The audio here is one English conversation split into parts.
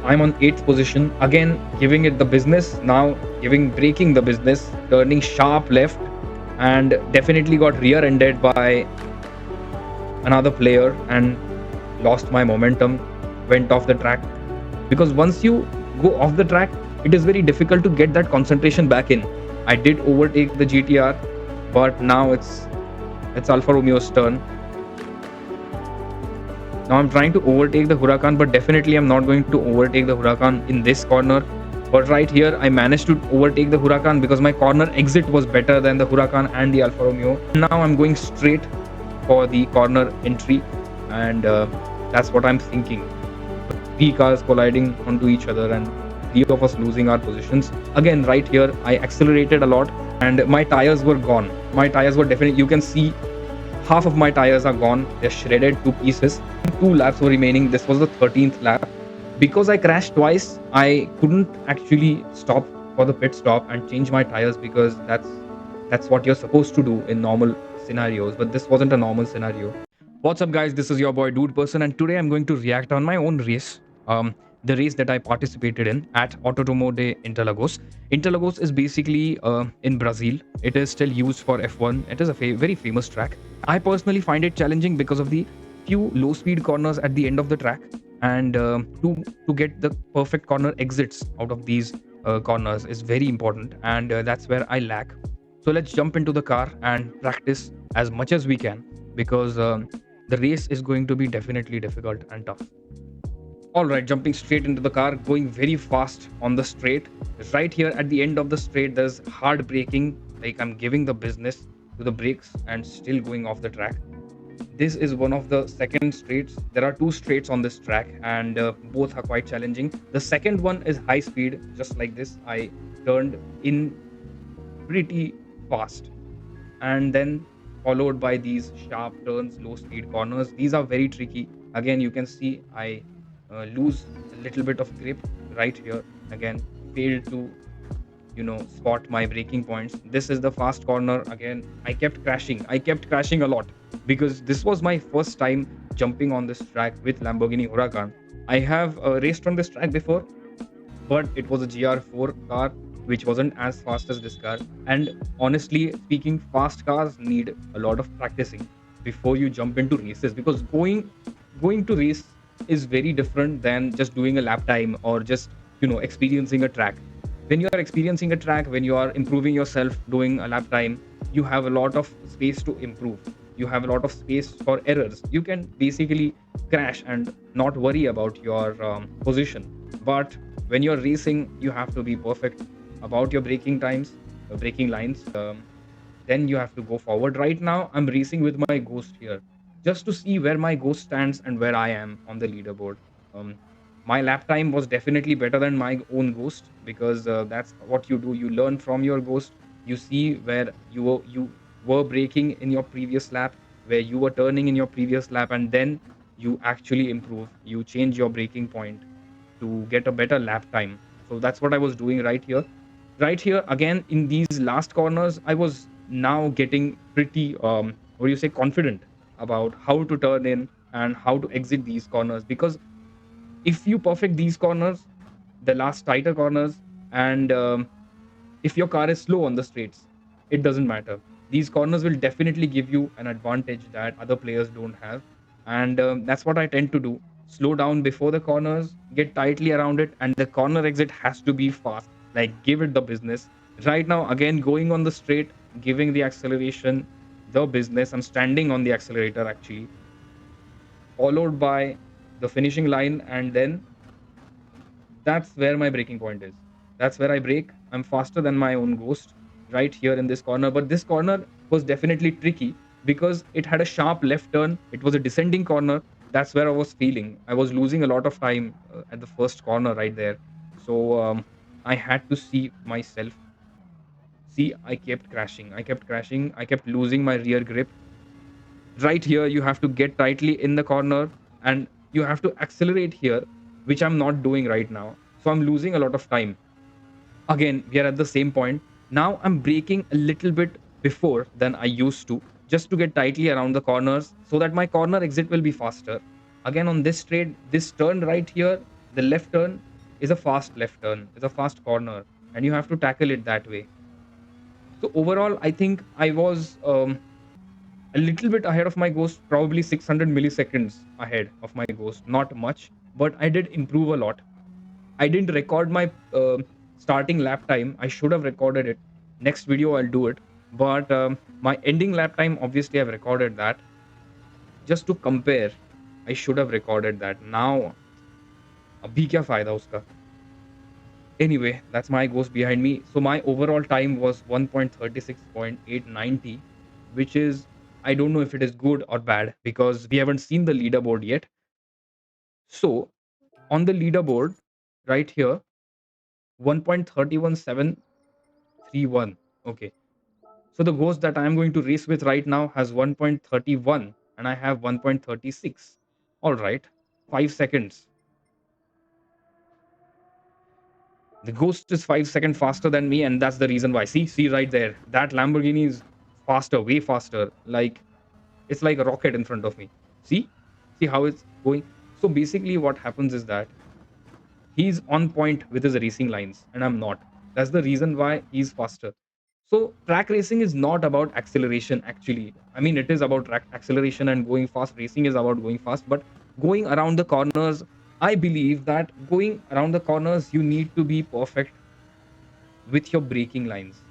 I'm on 8th position, again giving it the business, now breaking the business, turning sharp left, and definitely got rear-ended by another player and lost my momentum, went off the track. Because once you go off the track, it is very difficult to get that concentration back in. I did overtake the GTR, but now it's Alfa Romeo's turn. Now I'm trying to overtake the Huracan, but definitely I'm not going to overtake the Huracan in this corner. But right here, I managed to overtake the Huracan because my corner exit was better than the Huracan and the Alfa Romeo. Now I'm going straight for the corner entry, and that's what I'm thinking. Three cars colliding onto each other, and three of us losing our positions. Again, right here, I accelerated a lot, and my tires were gone. My tires were definitely, you can see half of my tires are gone. They're shredded to pieces. Two laps were remaining. This was the 13th lap. Because I crashed twice, I couldn't actually stop for the pit stop and change my tires, because that's what you're supposed to do in normal scenarios. But this wasn't a normal scenario. What's up, guys? This is your boy Dude Person, and today I'm going to react on my own race. The race that I participated in at Autodromo de Interlagos. Interlagos is basically in Brazil. It is still used for F1. It is a very famous track. I personally find it challenging because of the few low-speed corners at the end of the track, and to get the perfect corner exits out of these corners is very important, and that's where I lack. So let's jump into the car and practice as much as we can, because the race is going to be definitely difficult and tough. All right, jumping straight into the car, going very fast on the straight. Right here at the end of the straight, there's hard braking, like I'm giving the business to the brakes and still going off the track. This is one of the second straights. There are two straights on this track, and both are quite challenging. The second one is high speed, just like this. I turned in pretty fast, and then followed by these sharp turns, low speed corners. These are very tricky. Again, you can see I lose a little bit of grip right here. Again, failed to spot my braking points. This is the fast corner. Again, I kept crashing a lot, because this was my first time jumping on this track with Lamborghini Huracan. I have raced on this track before, but it was a GR4 car, which wasn't as fast as this car. And honestly speaking, fast cars need a lot of practicing before you jump into races, because going to race is very different than just doing a lap time or just experiencing a track. When you are experiencing a track, when you are improving yourself doing a lap time, you have a lot of space to improve. You have a lot of space for errors. You can basically crash and not worry about your position. But when you're racing, you have to be perfect about your braking times, braking lines. Then you have to go forward. Right now, I'm racing with my Ghost here, just to see where my Ghost stands and where I am on the leaderboard. Um, my lap time was definitely better than my own Ghost, because that's what you do. You learn from your Ghost. You see where you were braking in your previous lap, where you were turning in your previous lap, and then you actually improve. You change your braking point to get a better lap time. So that's what I was doing right here. Right here, again, in these last corners, I was now getting pretty, what do you say, confident about how to turn in and how to exit these corners. Because if you perfect these corners, the last tighter corners, and if your car is slow on the straights, it doesn't matter. These corners will definitely give you an advantage that other players don't have, and that's what I tend to do. Slow down before the corners, get tightly around it, and the corner exit has to be fast. Like, give it the business. Right now, again, going on the straight, giving the acceleration the business. I'm standing on the accelerator actually, followed by the finishing line, and then that's where my breaking point is. That's where I break. I'm faster than my own Ghost right here in this corner. But this corner was definitely tricky because it had a sharp left turn. It was a descending corner. That's where I was feeling. I was losing a lot of time at the first corner right there. So I had to see myself. See, I kept crashing. I kept crashing. I kept losing my rear grip. Right here, you have to get tightly in the corner, and you have to accelerate here, which I'm not doing right now. So I'm losing a lot of time. Again, we are at the same point. Now I'm braking a little bit before than I used to, just to get tightly around the corners so that my corner exit will be faster. Again, on this straight, this turn right here, the left turn, is a fast left turn, is a fast corner, and you have to tackle it that way. So overall, I think I was a little bit ahead of my ghost, probably 600 milliseconds ahead of my ghost. Not much, but I did improve a lot. I didn't record my starting lap time. I should have recorded it. Next video, I'll do it. But my ending lap time, obviously, I've recorded that. Just to compare, I should have recorded that. Now, अभी क्या फायदा उसका? Anyway, that's my ghost behind me. So my overall time was 1.36.890, which is, I don't know if it is good or bad because we haven't seen the leaderboard yet. So on the leaderboard, right here, 1.31731. Okay. So the ghost that I'm going to race with right now has 1.31 and I have 1.36. All right. 5 seconds. The ghost is 5 seconds faster than me, and that's the reason why. See right there. That Lamborghini is faster, way faster. Like it's like a rocket in front of me. See? See how it's going? So basically, what happens is that he's on point with his racing lines, and I'm not. That's the reason why he's faster. So track racing is not about acceleration, actually. I mean, it is about track acceleration and going fast. Racing is about going fast, but going around the corners, I believe that going around the corners, you need to be perfect with your braking lines.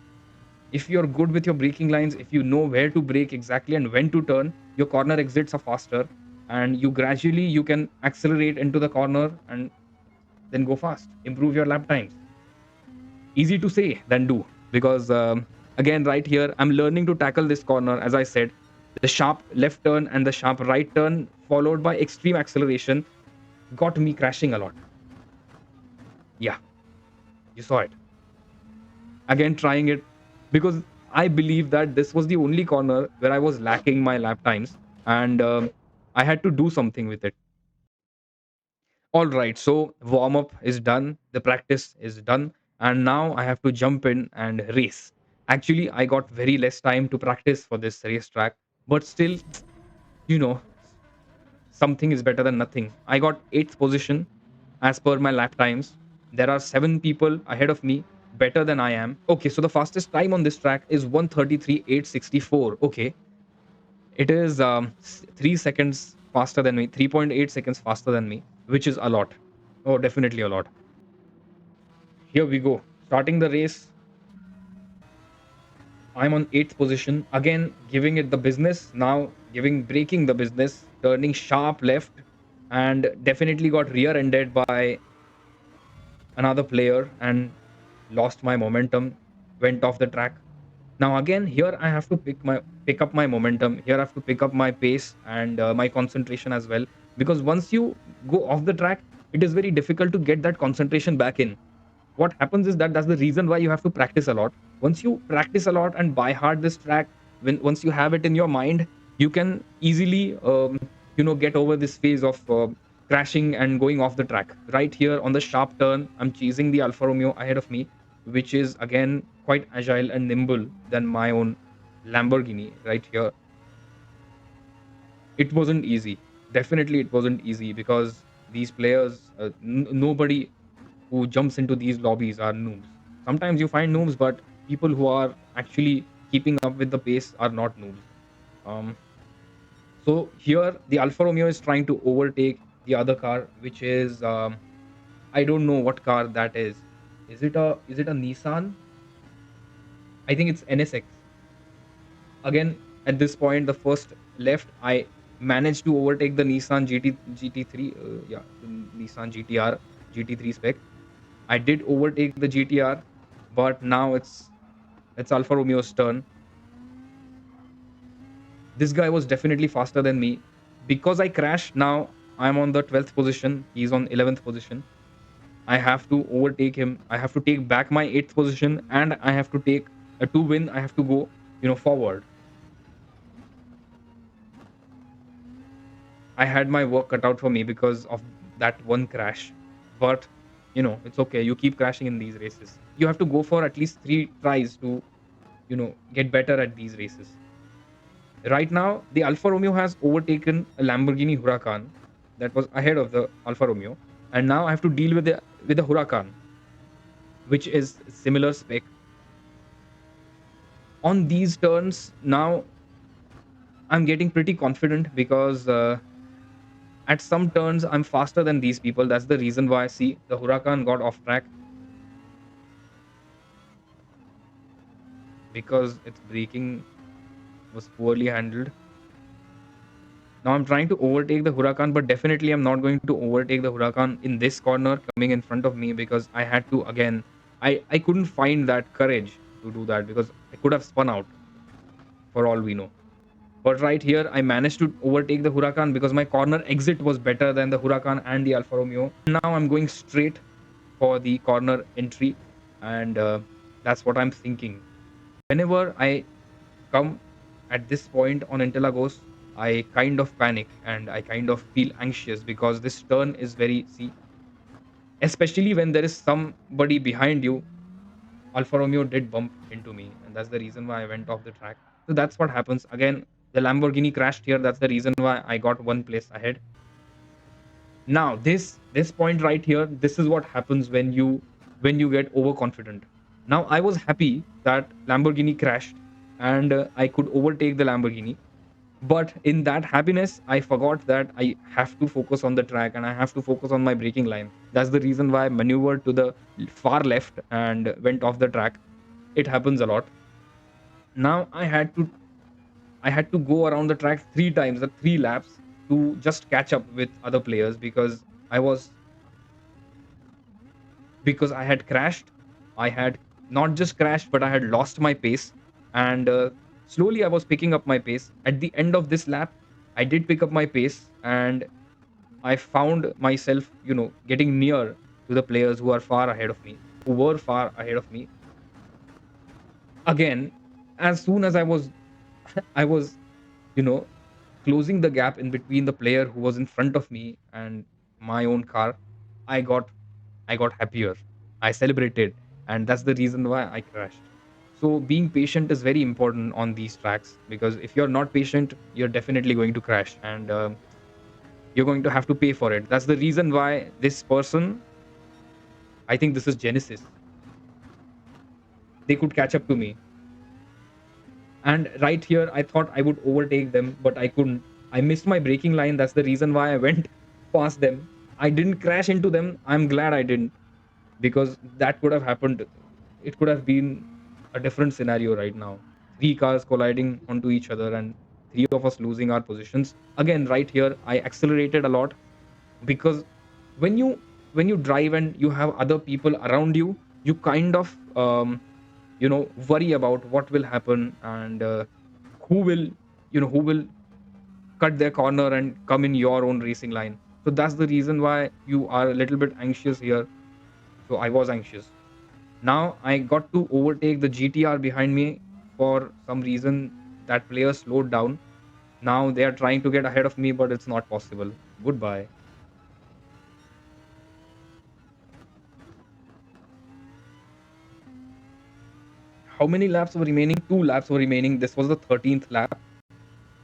If you're good with your braking lines, if you know where to brake exactly and when to turn, your corner exits are faster, and you can accelerate into the corner and then go fast, improve your lap times. Easy to say than do, because again, right here, I'm learning to tackle this corner. As I said, the sharp left turn and the sharp right turn followed by extreme acceleration got me crashing a lot. Yeah, you saw it. Again, trying it because I believe that this was the only corner where I was lacking my lap times, and I had to do something with it. All right, so warm up is done, the practice is done, and now I have to jump in and race. Actually, I got very less time to practice for this racetrack, but still, you know, something is better than nothing. I got eighth position as per my lap times. There are seven people ahead of me, better than I am. Okay, so the fastest time on this track is 1:33.864. Okay, it is 3 seconds faster than me, 3.8 seconds faster than me, which is a lot. Oh, definitely a lot. Here we go. Starting the race, I'm on eighth position. Again, giving it the business. Now, breaking the business, turning sharp left, and definitely got rear-ended by another player and lost my momentum. Went off the track. Now again, here I have to pick up my momentum. Here I have to pick up my pace and my concentration as well. Because once you go off the track, it is very difficult to get that concentration back in. What happens is that that's the reason why you have to practice a lot. Once you practice a lot and by heart this track, when once you have it in your mind, you can easily get over this phase of crashing and going off the track. Right here on the sharp turn, I'm chasing the Alfa Romeo ahead of me, which is again quite agile and nimble than my own Lamborghini. Right here, it wasn't easy. Definitely it wasn't easy because these players, nobody who jumps into these lobbies are noobs. Sometimes you find noobs, but people who are actually keeping up with the pace are not noobs. Um, so here the Alfa Romeo is trying to overtake the other car, which is I don't know what car that is. Is it a Nissan? I think it's NSX. Again, at this point, the first left, I managed to overtake the Nissan GT3. Yeah, the Nissan GTR GT3 spec. I did overtake the GTR, but now it's Alfa Romeo's turn. This guy was definitely faster than me. Because I crashed, now I'm on the 12th position. He's on 11th position. I have to overtake him. I have to take back my 8th position, and I have to take to win. I have to go, forward. I had my work cut out for me because of that one crash. But it's okay. You keep crashing in these races. You have to go for at least 3 tries to, get better at these races. Right now, the Alfa Romeo has overtaken a Lamborghini Huracan that was ahead of the Alfa Romeo. and now I have to deal with the Huracan, which is similar spec. On these turns, now I'm getting pretty confident because at some turns I'm faster than these people. That's the reason why I see the Huracan got off track because its braking was poorly handled. Now I'm trying to overtake the Huracan, but definitely I'm not going to overtake the Huracan in this corner coming in front of me because I had to again. I couldn't find that courage to do that because I could have spun out for all we know. But right here, I managed to overtake the Huracan because my corner exit was better than the Huracan and the Alfa Romeo. Now I'm going straight for the corner entry, and that's what I'm thinking. Whenever I come at this point on Interlagos, I kind of panic and I kind of feel anxious because this turn is very, see, especially when there is somebody behind you. Alfa Romeo did bump into me, and that's the reason why I went off the track. So that's what happens. Again, the Lamborghini crashed here. That's the reason why I got one place ahead. Now, this point right here, this is what happens when you get overconfident. Now, I was happy that Lamborghini crashed and I could overtake the Lamborghini. But in that happiness, I forgot that I have to focus on the track and I have to focus on my braking line. That's the reason why I maneuvered to the far left and went off the track. It happens a lot. Now I had to go around the track 3 times, 3 laps to just catch up with other players I was because I had crashed. I had not just crashed, but I had lost my pace. And slowly I was picking up my pace. At the end of this lap, I did pick up my pace and I found myself, getting near to the players who are far ahead of me, who were far ahead of me. Again, as soon as I was, you know, closing the gap in between the player who was in front of me and my own car, I got I got happier. I celebrated, and that's the reason why I crashed. So being patient is very important on these tracks because if you're not patient, you're definitely going to crash, and you're going to have to pay for it. That's the reason why this person, I think this is Genesis, they could catch up to me. And right here, I thought I would overtake them, but I couldn't. I missed my braking line. That's the reason why I went past them. I didn't crash into them. I'm glad I didn't because that could have happened. It could have been a different scenario right now. Three cars colliding onto each other and three of us losing our positions. Again, right here, I accelerated a lot because when you when you drive and you have other people around you, you kind of worry about what will happen and who will who will cut their corner and come in your own racing line. So that's the reason why you are a little bit anxious here. So I was anxious. Now I got to overtake the GTR behind me. For some reason that player slowed down. Now they are trying to get ahead of me, but it's not possible. Goodbye. How many laps were remaining? 2 laps were remaining. This was the 13th lap,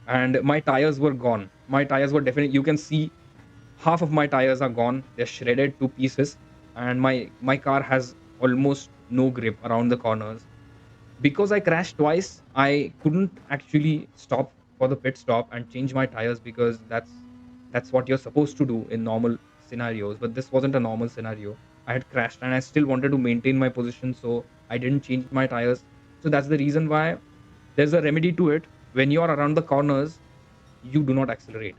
and my tires were gone. My tires were definitely, you can see half of my tires are gone. They're shredded to pieces, and my car has almost no grip around the corners. Because I crashed twice, I couldn't actually stop for the pit stop and change my tires because that's what you're supposed to do in normal scenarios. But this wasn't a normal scenario. I had crashed and I still wanted to maintain my position, so I didn't change my tires. So that's the reason why there's a remedy to it. When you're around the corners, you do not accelerate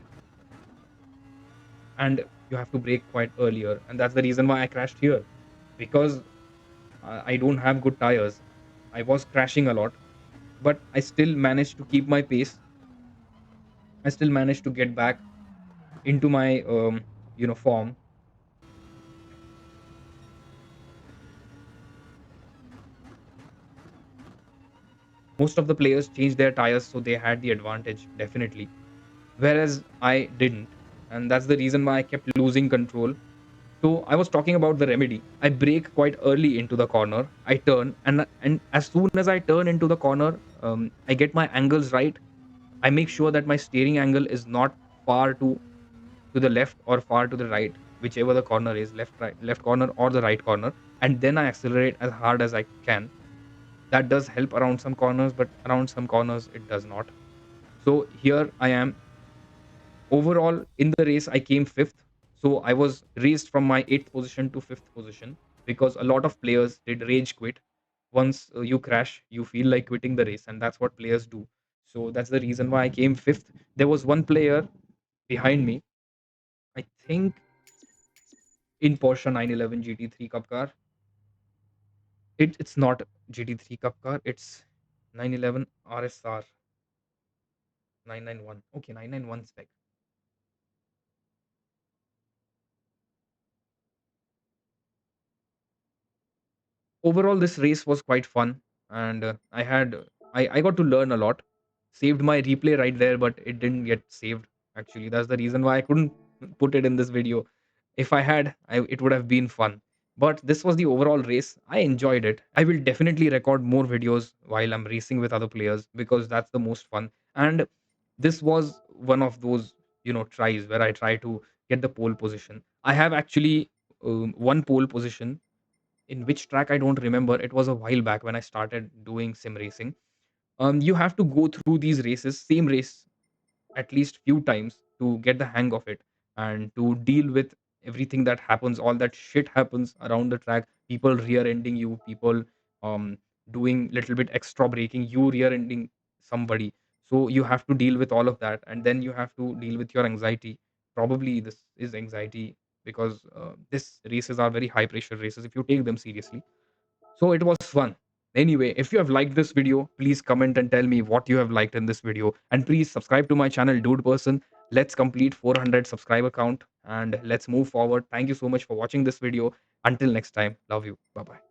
and you have to brake quite earlier. And that's the reason why I crashed here because I don't have good tires. I was crashing a lot, but I still managed to keep my pace. I still managed to get back into my form. Most of the players changed their tires, so they had the advantage definitely, whereas I didn't, and that's the reason why I kept losing control. So I was talking about the remedy. I brake quite early into the corner. I turn, and as soon as I turn into the corner, I get my angles right. I make sure that my steering angle is not far to the left or far to the right. whichever the corner is, left corner or the right corner, and then I accelerate as hard as I can. That does help around some corners, but around some corners it does not. So here I am. Overall, in the race, I came fifth. So I was raised from my eighth position to fifth position because a lot of players did rage quit. Once you crash, you feel like quitting the race, and that's what players do. So that's the reason why I came fifth. There was one player behind me, I think in Porsche 911 GT3 Cup car. It's not GT3 Cup car, it's 911 RSR 991. Okay, 991 spec. Overall, this race was quite fun, and I got to learn a lot. Saved my replay right there, but it didn't get saved. Actually, that's the reason why I couldn't put it in this video. If I had, it would have been fun. But this was the overall race. I enjoyed it. I will definitely record more videos while I'm racing with other players because that's the most fun. And this was one of those, tries where I try to get the pole position. I have actually one pole position in which track I don't remember. It was a while back when I started doing sim racing. You have to go through these races, same race, at least few times to get the hang of it and to deal with everything that happens. All that shit happens around the track. People rear-ending you, people um, doing little bit extra braking, you rear-ending somebody. So you have to deal with all of that, and then you have to deal with your anxiety. Probably this is anxiety because this races are very high pressure races if you take them seriously. So it was fun. Anyway, if you have liked this video, please comment and tell me what you have liked in this video. And please subscribe to my channel, Dude Person. Let's complete 400 subscriber count and let's move forward. Thank you so much for watching this video. Until next time, love you. Bye bye.